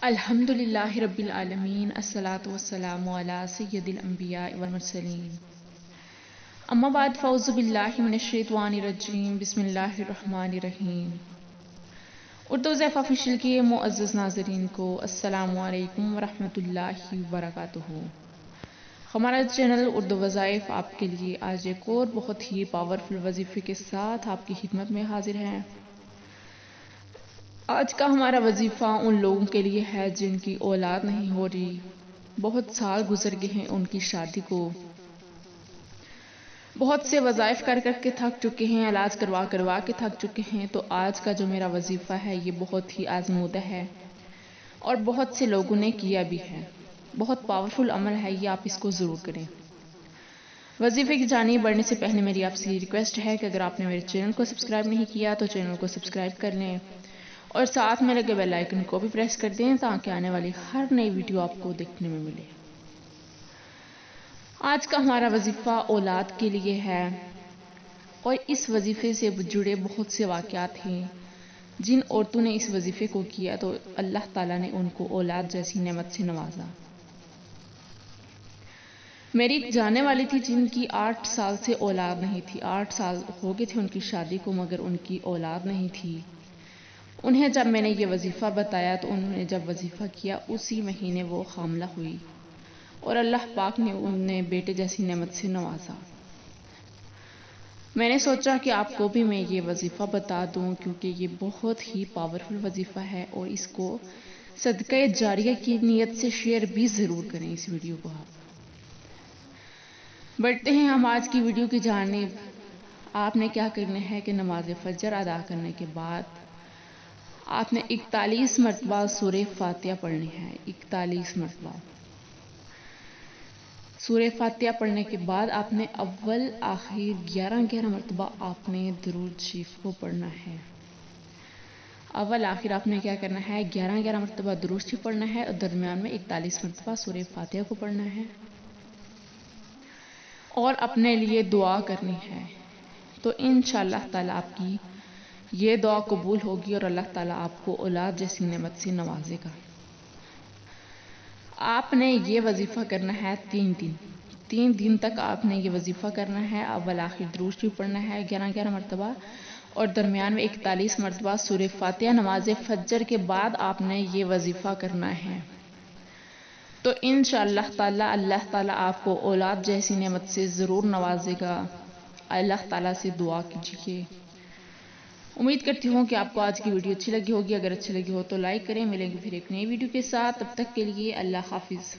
الحمدللہ رب العالمین الصلاۃ والسلام علی سید الانبیاء والمرسلین اما بعد فاعوذ باللہ من الشیطان الرجیم بسم اللہ الرحمن الرحیم۔ اردو ضیف آفیشیل کے معزز ناظرین کو السلام علیکم ورحمۃ اللہ وبرکاتہ۔ ہمارا چینل اردو وظائف آپ کے لیے آج ایک اور بہت ہی پاورفل وظیفے کے ساتھ آپ کی خدمت میں حاضر ہے۔ آج کا ہمارا وظیفہ ان لوگوں کے لیے ہے جن کی اولاد نہیں ہو رہی، بہت سال گزر گئے ہیں ان کی شادی کو، بہت سے وظائف کر کر کے تھک چکے ہیں، علاج کروا کروا کے تھک چکے ہیں۔ تو آج کا جو میرا وظیفہ ہے یہ بہت ہی آزمودہ ہے اور بہت سے لوگوں نے کیا بھی ہے، بہت پاورفل عمل ہے یہ، آپ اس کو ضرور کریں۔ وظیفے کی جانب بڑھنے سے پہلے میری آپ سے ریکویسٹ ہے کہ اگر آپ نے میرے چینل کو سبسکرائب نہیں کیا تو چینل کو سبسکرائب کر لیں اور ساتھ میں لگے بیل آئیکن کو بھی پریس کر دیں تاکہ آنے والی ہر نئی ویڈیو آپ کو دیکھنے میں ملے۔ آج کا ہمارا وظیفہ اولاد کے لیے ہے اور اس وظیفے سے جڑے بہت سے واقعات ہیں۔ جن عورتوں نے اس وظیفے کو کیا تو اللہ تعالیٰ نے ان کو اولاد جیسی نعمت سے نوازا۔ میری ایک جانے والی تھی جن کی 8 سال سے اولاد نہیں تھی، 8 سال ہو گئے تھے ان کی شادی کو مگر ان کی اولاد نہیں تھی۔ انہیں جب میں نے یہ وظیفہ بتایا تو انہوں نے جب وظیفہ کیا اسی مہینے وہ حاملہ ہوئی اور اللہ پاک نے انہیں بیٹے جیسی نعمت سے نوازا۔ میں نے سوچا کہ آپ کو بھی میں یہ وظیفہ بتا دوں کیونکہ یہ بہت ہی پاورفل وظیفہ ہے اور اس کو صدقہ جاریہ کی نیت سے شیئر بھی ضرور کریں اس ویڈیو کو۔ آپ بڑھتے ہیں ہم آج کی ویڈیو کی جانب۔ آپ نے کیا کرنا ہے کہ نماز فجر ادا کرنے کے بعد آپ نے 41 مرتبہ سورہ فاتحہ پڑھنی ہے، 41 مرتبہ سورہ فاتحہ پڑھنے کے بعد آپ نے اول آخر 11 مرتبہ آپ نے درود شریف کو پڑھنا ہے۔ اول آخر آپ نے کیا کرنا ہے، 11 مرتبہ درود شریف پڑھنا ہے اور درمیان میں 41 مرتبہ سورہ فاتحہ کو پڑھنا ہے اور اپنے لیے دعا کرنی ہے۔ تو انشاءاللہ تعالیٰ آپ کی یہ دعا قبول ہوگی اور اللہ تعالیٰ آپ کو اولاد جیسی نعمت سے نوازے گا۔ آپ نے یہ وظیفہ کرنا ہے 3 دن تک آپ نے یہ وظیفہ کرنا ہے۔ اول آخر درود شریف پڑھنا ہے 11 مرتبہ اور درمیان میں 41 مرتبہ سورہ فاتحہ نماز فجر کے بعد آپ نے یہ وظیفہ کرنا ہے۔ تو انشاءاللہ تعالیٰ اللہ تعالیٰ آپ کو اولاد جیسی نعمت سے ضرور نوازے گا۔ اللہ تعالیٰ سے دعا کیجیے۔ امید کرتی ہوں کہ آپ کو آج کی ویڈیو اچھی لگی ہوگی۔ اگر اچھی لگی ہو تو لائک کریں۔ ملیں گے پھر ایک نئی ویڈیو کے ساتھ، تب تک کے لیے اللہ حافظ۔